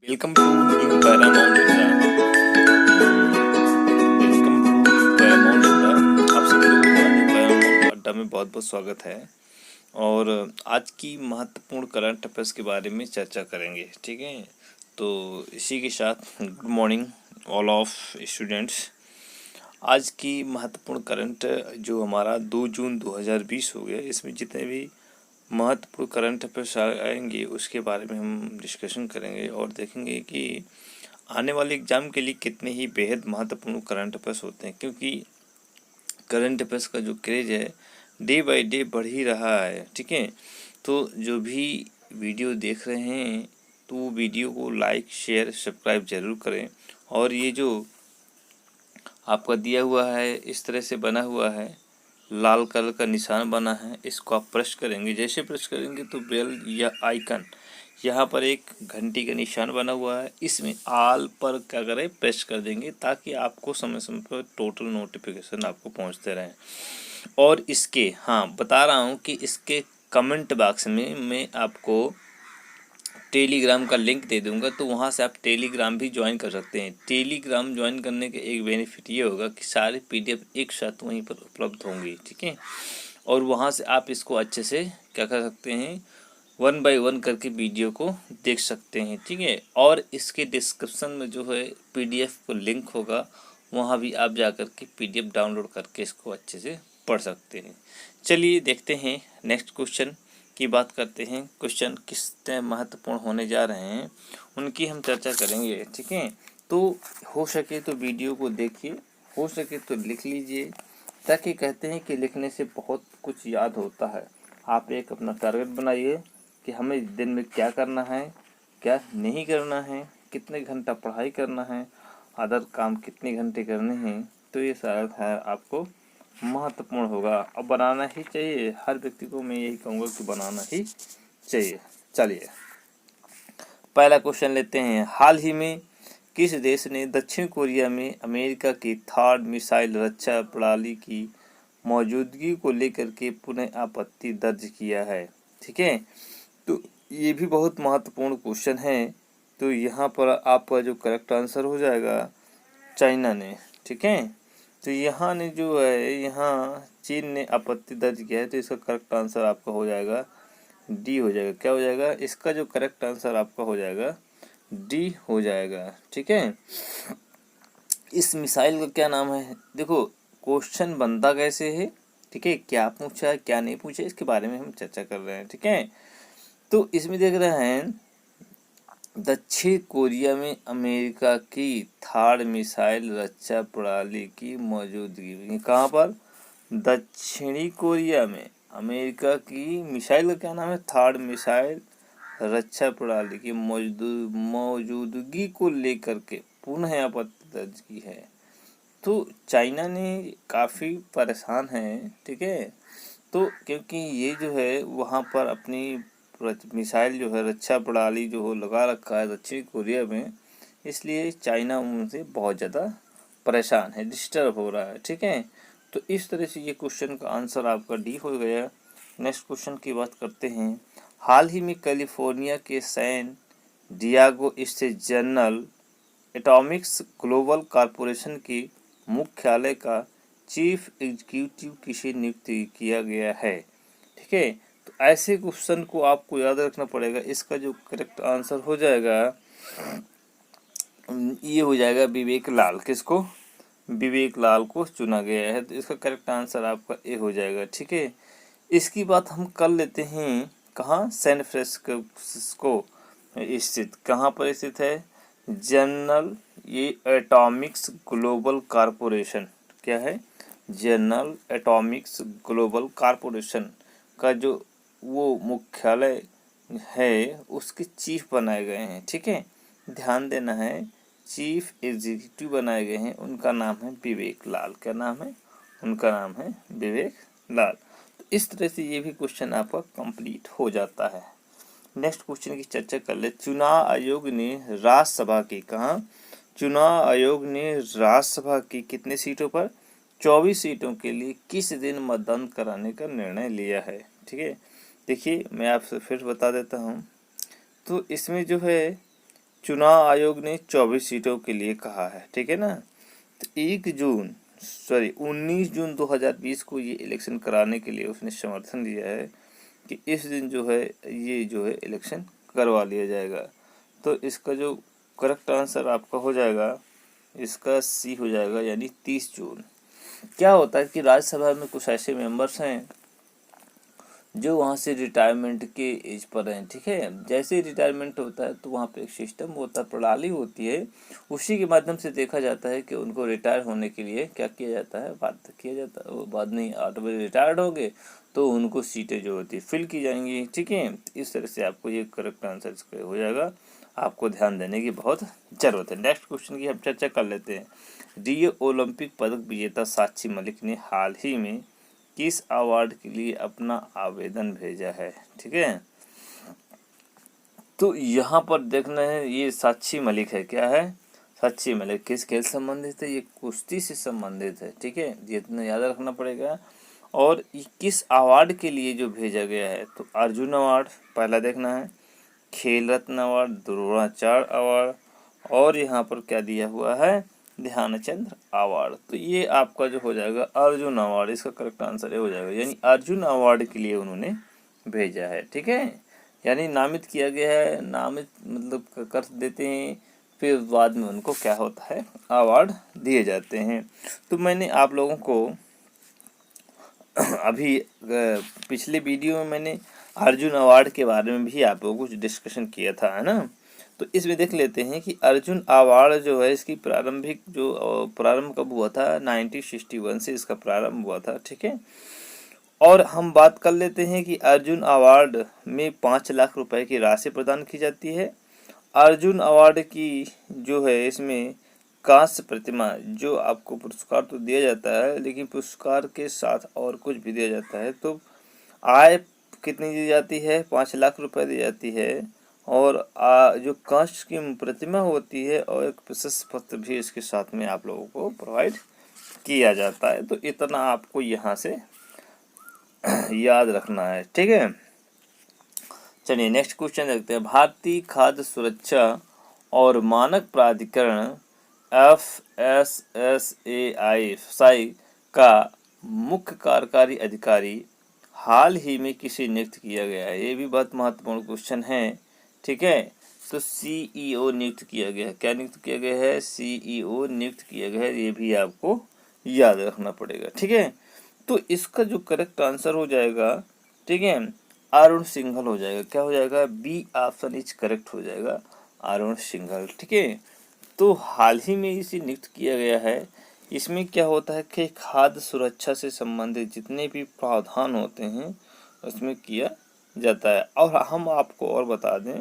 Welcome to new Paramount India. Welcome to new Paramount India. आप सभी लोगों का न्यू पैरामाउंट अड्डा में बहुत बहुत स्वागत है। और आज की महत्वपूर्ण करंट अफेयर्स के बारे में चर्चा करेंगे, ठीक है। तो इसी के साथ good morning all of students. आज की महत्वपूर्ण करंट जो हमारा 2 जून 2020 हो गया, इसमें जितने भी महत्वपूर्ण करंट अफेयर्स आएंगे उसके बारे में हम डिस्कशन करेंगे और देखेंगे कि आने वाले एग्ज़ाम के लिए कितने ही बेहद महत्वपूर्ण करंट अफेयर्स होते हैं, क्योंकि करंट अफेयर्स का जो क्रेज है डे बाय डे बढ़ ही रहा है, ठीक है। तो जो भी वीडियो देख रहे हैं तो वो वीडियो को लाइक शेयर सब्सक्राइब ज़रूर करें। और ये जो आपका दिया हुआ है इस तरह से बना हुआ है, लाल कलर का निशान बना है, इसको आप प्रेस करेंगे। जैसे प्रेस करेंगे तो बेल या आइकन, यहाँ पर एक घंटी का निशान बना हुआ है, इसमें आल पर क्या करें प्रेस कर देंगे, ताकि आपको समय समय पर टोटल नोटिफिकेशन आपको पहुँचते रहें। और इसके बता रहा हूँ कि इसके कमेंट बॉक्स में मैं आपको टेलीग्राम का लिंक दे दूंगा, तो वहाँ से आप टेलीग्राम भी ज्वाइन कर सकते हैं। टेलीग्राम ज्वाइन करने के एक बेनिफिट ये होगा कि सारे पीडीएफ एक साथ वहीं पर उपलब्ध होंगी, ठीक है। और वहाँ से आप इसको अच्छे से क्या कर सकते हैं, 1 बाय 1 करके वीडियो को देख सकते हैं, ठीक है। और इसके डिस्क्रिप्शन में जो है पीडीएफ को लिंक होगा, वहाँ भी आप जा कर के पीडीएफ डाउनलोड करके इसको अच्छे से पढ़ सकते हैं। चलिए देखते हैं नेक्स्ट क्वेश्चन की बात करते हैं। क्वेश्चन कितने महत्वपूर्ण होने जा रहे हैं उनकी हम चर्चा करेंगे, ठीक है। तो हो सके तो वीडियो को देखिए, हो सके तो लिख लीजिए, ताकि कहते हैं कि लिखने से बहुत कुछ याद होता है। आप एक अपना टारगेट बनाइए कि हमें दिन में क्या करना है, क्या नहीं करना है, कितने घंटा पढ़ाई करना है, अदर काम कितने घंटे करने हैं। तो ये सारा है आपको महत्वपूर्ण होगा और बनाना ही चाहिए। हर व्यक्ति को मैं यही कहूँगा कि बनाना ही चाहिए। चलिए पहला क्वेश्चन लेते हैं। हाल ही में किस देश ने दक्षिण कोरिया में अमेरिका की थर्ड मिसाइल रक्षा प्रणाली की मौजूदगी को लेकर के पुनः आपत्ति दर्ज किया है, ठीक है। तो ये भी बहुत महत्वपूर्ण क्वेश्चन है। तो यहाँ पर आपका जो करेक्ट आंसर हो जाएगा चाइना ने, ठीक है। तो यहाँ ने जो है, यहाँ चीन ने आपत्ति दर्ज किया है, तो इसका करेक्ट आंसर आपका हो जाएगा डी हो जाएगा। क्या हो जाएगा, इसका जो करेक्ट आंसर आपका हो जाएगा डी हो जाएगा, ठीक है। इस मिसाइल का क्या नाम है, देखो क्वेश्चन बनता कैसे है, ठीक है, क्या पूछा है क्या नहीं पूछा, इसके बारे में हम चर्चा कर रहे हैं, ठीक है। तो इसमें देख रहे हैं दक्षिण कोरिया में अमेरिका की थर्ड मिसाइल रक्षा प्रणाली की मौजूदगी। कहाँ पर, दक्षिणी कोरिया में अमेरिका की मिसाइल का क्या नाम है, थर्ड मिसाइल रक्षा प्रणाली की मौजूदगी को लेकर के पुनः आपत्ति दर्ज की है। तो चाइना ने काफ़ी परेशान है, ठीक है। तो क्योंकि ये जो है वहाँ पर अपनी मिसाइल जो है रक्षा प्रणाली जो हो लगा रखा है दक्षिण कोरिया में, इसलिए चाइना उनसे बहुत ज़्यादा परेशान है, डिस्टर्ब हो रहा है, ठीक है। तो इस तरह से ये क्वेश्चन का आंसर आपका डी हो गया। नेक्स्ट क्वेश्चन की बात करते हैं। हाल ही में कैलिफोर्निया के सैन डियागो स्थित जनरल एटॉमिक्स ग्लोबल कॉरपोरेशन के मुख्यालय का चीफ एग्जीक्यूटिव किसे नियुक्त किया गया है, ठीक है। तो ऐसे क्वेश्चन को आपको याद रखना पड़ेगा। इसका जो करेक्ट आंसर हो जाएगा ये हो जाएगा विवेक लाल। किसको, विवेक लाल को चुना गया है। तो इसका करेक्ट आंसर आपका ए हो जाएगा, ठीक है। इसकी बात हम कर लेते हैं। कहाँ, सैन फ्रांसिस्को स्थित, कहाँ पर स्थित है, जनरल ये एटॉमिक्स ग्लोबल कॉरपोरेशन, क्या है, जनरल एटॉमिक्स ग्लोबल कॉरपोरेशन का जो वो मुख्यालय है उसके चीफ बनाए गए हैं, ठीक है। ध्यान देना है, चीफ एग्जीक्यूटिव बनाए गए हैं, उनका नाम है विवेक लाल। क्या नाम है, उनका नाम है विवेक लाल। तो इस तरह से ये भी क्वेश्चन आपका कंप्लीट हो जाता है। नेक्स्ट क्वेश्चन की चर्चा कर ले। चुनाव आयोग ने राज्यसभा की, कहाँ, चुनाव आयोग ने राज्यसभा की कितने सीटों पर, 24 सीटों के लिए किस दिन मतदान कराने का निर्णय लिया है, ठीक है। देखिए मैं आपसे फिर बता देता हूँ। तो इसमें जो है चुनाव आयोग ने 24 सीटों के लिए कहा है, ठीक है ना। तो 19 जून 2020 को ये इलेक्शन कराने के लिए उसने समर्थन दिया है कि इस दिन जो है ये जो है इलेक्शन करवा लिया जाएगा। तो इसका जो करेक्ट आंसर आपका हो जाएगा, इसका सी हो जाएगा, यानी 30 जून। क्या होता है कि राज्यसभा में कुछ ऐसे मेंबर्स हैं जो वहाँ से रिटायरमेंट के एज पर हैं, ठीक है। जैसे ही रिटायरमेंट होता है तो वहाँ पे एक सिस्टम होता है, प्रणाली होती है, उसी के माध्यम से देखा जाता है कि उनको रिटायर होने के लिए क्या किया जाता है, बात किया जाता है। वो बाद नहीं, 8 बजे रिटायर्ड हो गए तो उनको सीटें जो होती है फिल की जाएंगी, ठीक है। इस तरह से आपको ये करेक्ट आंसर इसका हो जाएगा। आपको ध्यान देने की बहुत ज़रूरत है। नेक्स्ट क्वेश्चन की हम चर्चा कर लेते हैं। रियो ओलंपिक पदक विजेता साक्षी मलिक ने हाल ही में किस अवार्ड के लिए अपना आवेदन भेजा है, ठीक है। तो यहाँ पर देखना है, ये साक्षी मलिक है, क्या है, साक्षी मलिक किस खेल से संबंधित है, ये कुश्ती से संबंधित है, ठीक है। ये इतना याद रखना पड़ेगा। और ये किस अवार्ड के लिए जो भेजा गया है, तो अर्जुन अवार्ड पहला देखना है, खेल रत्न अवार्ड, द्रोणाचार्य अवार्ड, और यहाँ पर क्या दिया हुआ है, ध्यानचंद अवार्ड। तो ये आपका जो हो जाएगा अर्जुन अवार्ड, इसका करेक्ट आंसर ये हो जाएगा, यानी अर्जुन अवार्ड के लिए उन्होंने भेजा है, ठीक है। यानी नामित किया गया है, नामित मतलब कर देते हैं, फिर बाद में उनको क्या होता है, अवार्ड दिए जाते हैं। तो मैंने आप लोगों को अभी पिछले वीडियो में मैंने अर्जुन अवार्ड के बारे में भी आप लोगों को कुछ डिस्कशन किया था, है ना। तो इसमें देख लेते हैं कि अर्जुन अवार्ड जो है इसकी प्रारंभ कब हुआ था, 1961 से इसका प्रारंभ हुआ था, ठीक है। और हम बात कर लेते हैं कि अर्जुन अवार्ड में 5 लाख रुपए की राशि प्रदान की जाती है। अर्जुन अवार्ड की जो है इसमें कांस्य प्रतिमा, जो आपको पुरस्कार तो दिया जाता है लेकिन पुरस्कार के साथ और कुछ भी दिया जाता है। तो आय कितनी दी जाती है, 5 लाख रुपए दी जाती है। और जो कांस्य की प्रतिमा होती है और एक प्रशस्ति पत्र भी इसके साथ में आप लोगों को प्रोवाइड किया जाता है। तो इतना आपको यहाँ से याद रखना है, ठीक है। चलिए नेक्स्ट क्वेश्चन देखते हैं। भारतीय खाद्य सुरक्षा और मानक प्राधिकरण FSSAI का मुख्य कार्यकारी अधिकारी हाल ही में किसे नियुक्त किया गया है, ये भी बहुत महत्वपूर्ण क्वेश्चन है, ठीक है। तो CEO नियुक्त किया गया है, क्या नियुक्त किया गया है, CEO नियुक्त किया गया है, ये भी आपको याद रखना पड़ेगा, ठीक है। तो इसका जो करेक्ट आंसर हो जाएगा, ठीक है, अरुण सिंघल हो जाएगा। क्या हो जाएगा, बी ऑप्शन इज करेक्ट हो जाएगा, अरुण सिंघल, ठीक है। तो हाल ही में इसे नियुक्त किया गया है। इसमें क्या होता है कि खाद्य सुरक्षा से संबंधित जितने भी प्रावधान होते हैं उसमें किया जाता है। और हम आपको और बता दें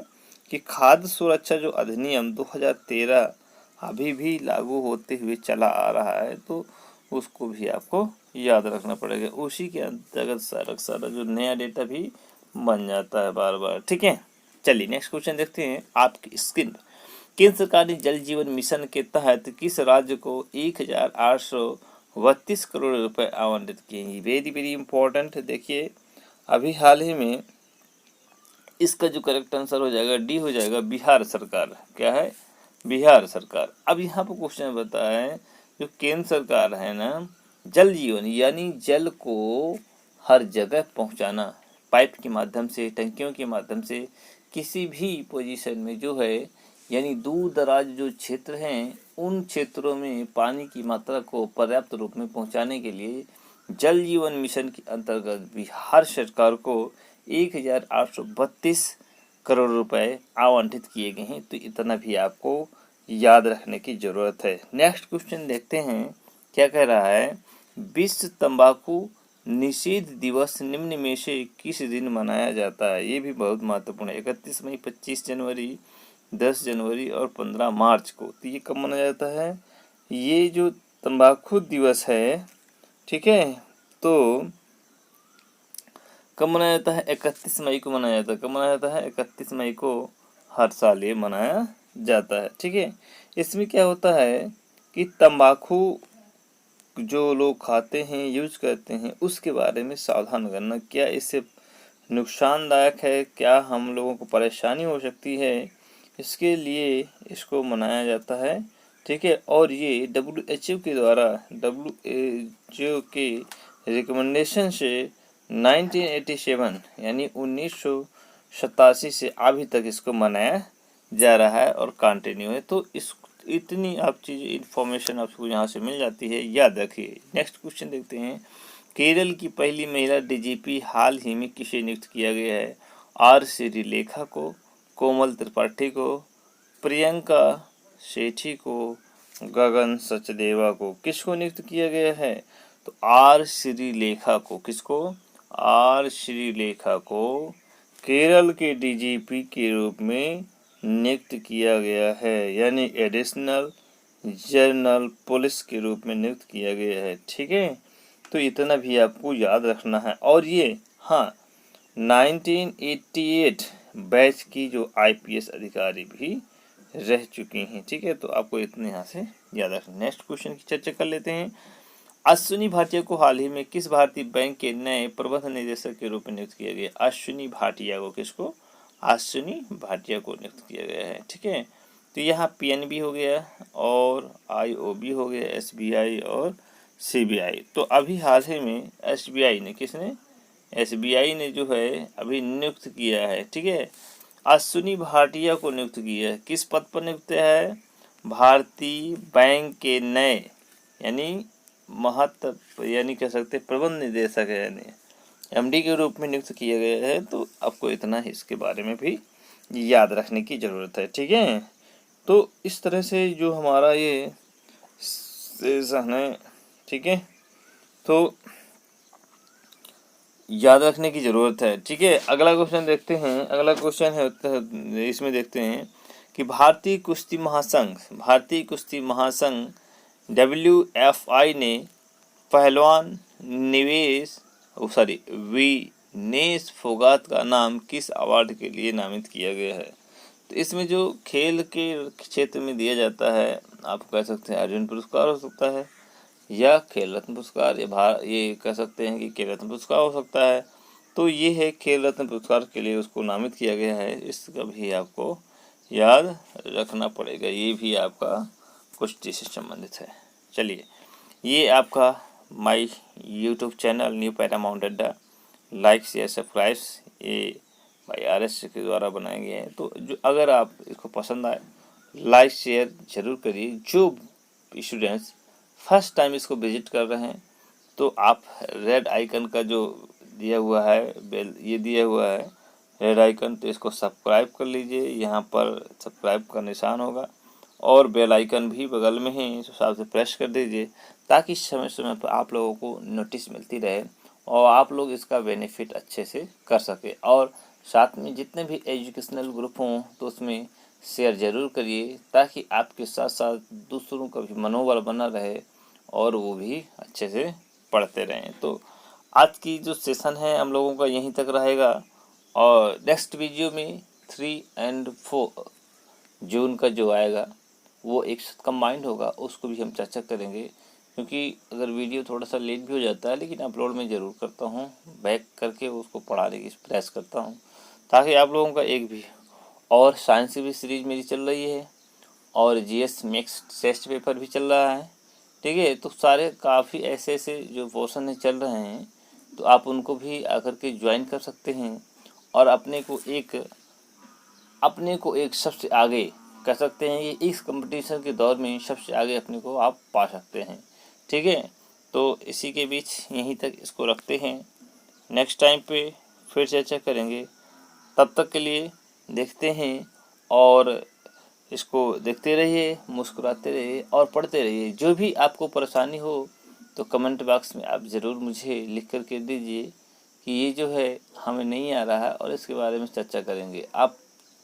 कि खाद्य सुरक्षा जो अधिनियम 2013 अभी भी लागू होते हुए चला आ रहा है, तो उसको भी आपको याद रखना पड़ेगा। उसी के अंतर्गत सारा जो नया डेटा भी बन जाता है बार बार, ठीक है। चलिए नेक्स्ट क्वेश्चन देखते हैं। आपकी स्क्रीन केंद्र सरकार ने जल जीवन मिशन के तहत किस राज्य को 1832 करोड़ रुपए आवंटित किए हैं। Very very important. देखिए अभी हाल ही में इसका जो करेक्ट आंसर हो जाएगा डी हो जाएगा, बिहार सरकार। क्या है, बिहार सरकार। अब यहाँ पर क्वेश्चन बताया है, जो केंद्र सरकार है ना, जल जीवन यानी जल को हर जगह पहुँचाना, पाइप के माध्यम से, टंकियों के माध्यम से, किसी भी पोजीशन में जो है, यानी दूर दराज जो क्षेत्र हैं उन क्षेत्रों में पानी की मात्रा को पर्याप्त रूप में पहुंचाने के लिए जल जीवन मिशन के अंतर्गत बिहार सरकार को 1832 करोड़ रुपए आवंटित किए गए हैं। तो इतना भी आपको याद रखने की जरूरत है। नेक्स्ट क्वेश्चन देखते हैं, क्या कह रहा है, विश्व तंबाकू निषेध दिवस निम्न में से किस दिन मनाया जाता है। ये भी बहुत महत्वपूर्ण है। 31 मई, 25 जनवरी, 10 जनवरी और 15 मार्च को। तो ये कब मनाया जाता है, ये जो तंबाकू दिवस है, ठीक है, तो कब मनाया जाता है, 31 मई को मनाया जाता है। कब मनाया जाता है, 31 मई को हर साल ये मनाया जाता है, ठीक है। इसमें क्या होता है कि तंबाकू जो लोग खाते हैं, यूज करते हैं, उसके बारे में सावधान करना, क्या इससे नुकसानदायक है, क्या हम लोगों को परेशानी हो सकती है, इसके लिए इसको मनाया जाता है, ठीक है। और ये WHO के द्वारा, WHO के रिकमेंडेशन से 1987 यानी 1987 से अभी तक इसको मनाया जा रहा है और कंटिन्यू है। तो इस इतनी आप चीज़ इन्फॉर्मेशन आपको यहाँ से मिल जाती है, याद रखिए। नेक्स्ट क्वेश्चन देखते हैं। केरल की पहली महिला DGP हाल ही में किसे नियुक्त किया गया है? R श्रीलेखा को, कोमल त्रिपाठी को, प्रियंका सेठी को, गगन सचदेवा को। किसको नियुक्त किया गया है? तो R श्रीलेखा को। किसको? R श्रीलेखा को केरल के DGP के रूप में नियुक्त किया गया है, यानी एडिशनल जनरल पुलिस के रूप में नियुक्त किया गया है, ठीक है। तो इतना भी आपको याद रखना है। और ये हाँ 1988 बैच की जो IPS अधिकारी भी रह चुकी हैं, ठीक है। तो आपको इतने यहाँ से याद रखना। नेक्स्ट क्वेश्चन की चर्चा कर लेते हैं। अश्विनी भाटिया को हाल ही में किस भारतीय बैंक के नए प्रबंध निदेशक के रूप में नियुक्त किया गया? अश्विनी भाटिया को। किसको? अश्विनी भाटिया को नियुक्त किया गया है, ठीक है। तो यहाँ PNB हो गया और IOB हो गया, SBI और CBI। तो अभी हाल ही में SBI ने, किसने? SBI ने जो है अभी नियुक्त किया है, ठीक है, अश्विनी भाटिया को नियुक्त किया है। किस पद पर नियुक्त है? भारतीय बैंक के नए यानी महत्व यानी कह सकते प्रबंध निदेशक है, यानी MD के रूप में नियुक्त किया गया है। तो आपको इतना ही इसके बारे में भी याद रखने की ज़रूरत है, ठीक है। तो इस तरह से जो हमारा ये सेशन है, ठीक है, तो याद रखने की ज़रूरत है, ठीक है। अगला क्वेश्चन देखते हैं। अगला क्वेश्चन है, इसमें देखते हैं कि भारतीय कुश्ती महासंघ WFI ने पहलवान विनेश फोगाट का नाम किस अवार्ड के लिए नामित किया गया है? तो इसमें जो खेल के क्षेत्र में दिया जाता है, आप कह सकते हैं अर्जुन पुरस्कार हो सकता है, या खेल रत्न पुरस्कार, ये कह सकते हैं कि खेल रत्न पुरस्कार हो सकता है। तो ये है खेल रत्न पुरस्कार के लिए उसको नामित किया गया है। इसका भी आपको याद रखना पड़ेगा, ये भी आपका कुश्ती से संबंधित है। चलिए, ये आपका my YouTube channel new Paramount अड्डा, लाइक शेयर सब्सक्राइब ये भाई RS के द्वारा बनाए गए हैं। तो जो अगर आप इसको पसंद आए, लाइक शेयर जरूर करिए। जो स्टूडेंट्स फर्स्ट टाइम इसको विजिट कर रहे हैं, तो आप रेड आइकन का जो दिया हुआ है बेल, ये दिया हुआ है रेड आइकन, तो इसको सब्सक्राइब कर लीजिए। यहाँ पर सब्सक्राइब का निशान होगा और बेल आइकन भी बगल में ही इस हिसाब से प्रेस कर दीजिए, ताकि समय समय पर आप लोगों को नोटिस मिलती रहे और आप लोग इसका बेनिफिट अच्छे से कर सके। और साथ में जितने भी एजुकेशनल ग्रुप हों तो उसमें शेयर ज़रूर करिए, ताकि आपके साथ साथ दूसरों का भी मनोबल बना रहे और वो भी अच्छे से पढ़ते रहें। तो आज की जो सेशन है हम लोगों का यहीं तक रहेगा, और नेक्स्ट वीडियो में 3 और 4 जून का जो आएगा वो एक साथ कंबाइंड होगा, उसको भी हम चर्चा करेंगे। क्योंकि अगर वीडियो थोड़ा सा लेट भी हो जाता है, लेकिन अपलोड मैं ज़रूर करता हूँ, बैक करके उसको पढ़ाने की प्रयास करता हूँ, ताकि आप लोगों का एक भी। और साइंस की भी सीरीज मेरी चल रही है, और GS मिक्स टेस्ट पेपर भी चल रहा है, ठीक है। तो सारे काफ़ी ऐसे ऐसे जो पोर्शन है चल रहे हैं, तो आप उनको भी आकर के ज्वाइन कर सकते हैं और अपने को एक सबसे आगे कह सकते हैं, ये इस कंपटीशन के दौर में सबसे आगे अपने को आप पा सकते हैं, ठीक है। तो इसी के बीच यहीं तक इसको रखते हैं, नेक्स्ट टाइम पे फिर चर्चा करेंगे। तब तक के लिए देखते हैं और इसको देखते रहिए, मुस्कुराते रहिए और पढ़ते रहिए। जो भी आपको परेशानी हो तो कमेंट बॉक्स में आप ज़रूर मुझे लिख कर के दीजिए कि ये जो है हमें नहीं आ रहा है और इसके बारे में चर्चा करेंगे। आप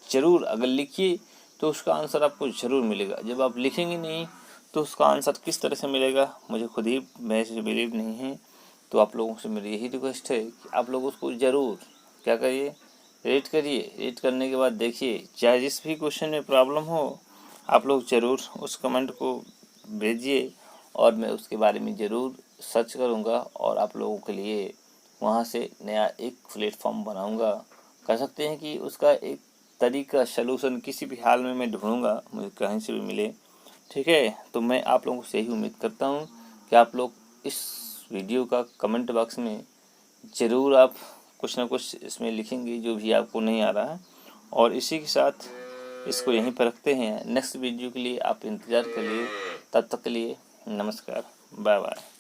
ज़रूर अगर लिखिए तो उसका आंसर आपको ज़रूर मिलेगा। जब आप लिखेंगे नहीं तो उसका आंसर किस तरह से मिलेगा, मुझे खुद ही महज बिलीव नहीं है। तो आप लोगों से मेरी यही रिक्वेस्ट है कि आप लोग उसको ज़रूर क्या करिए, रीड करिए। रीड करने के बाद देखिए, चाहे जिस भी क्वेश्चन में प्रॉब्लम हो, आप लोग ज़रूर उस कमेंट को भेजिए और मैं उसके बारे में ज़रूर सर्च करूँगा और आप लोगों के लिए वहाँ से नया एक प्लेटफॉर्म बनाऊँगा। कह सकते हैं कि उसका एक तरीका सलूशन किसी भी हाल में मैं ढूंढूंगा, मुझे कहीं से भी मिले, ठीक है। तो मैं आप लोगों से यही उम्मीद करता हूँ कि आप लोग इस वीडियो का कमेंट बॉक्स में ज़रूर आप कुछ ना कुछ इसमें लिखेंगे जो भी आपको नहीं आ रहा है। और इसी के साथ इसको यहीं पर रखते हैं। नेक्स्ट वीडियो के लिए आप इंतज़ार करिए। तब तक के लिए नमस्कार, बाय बाय।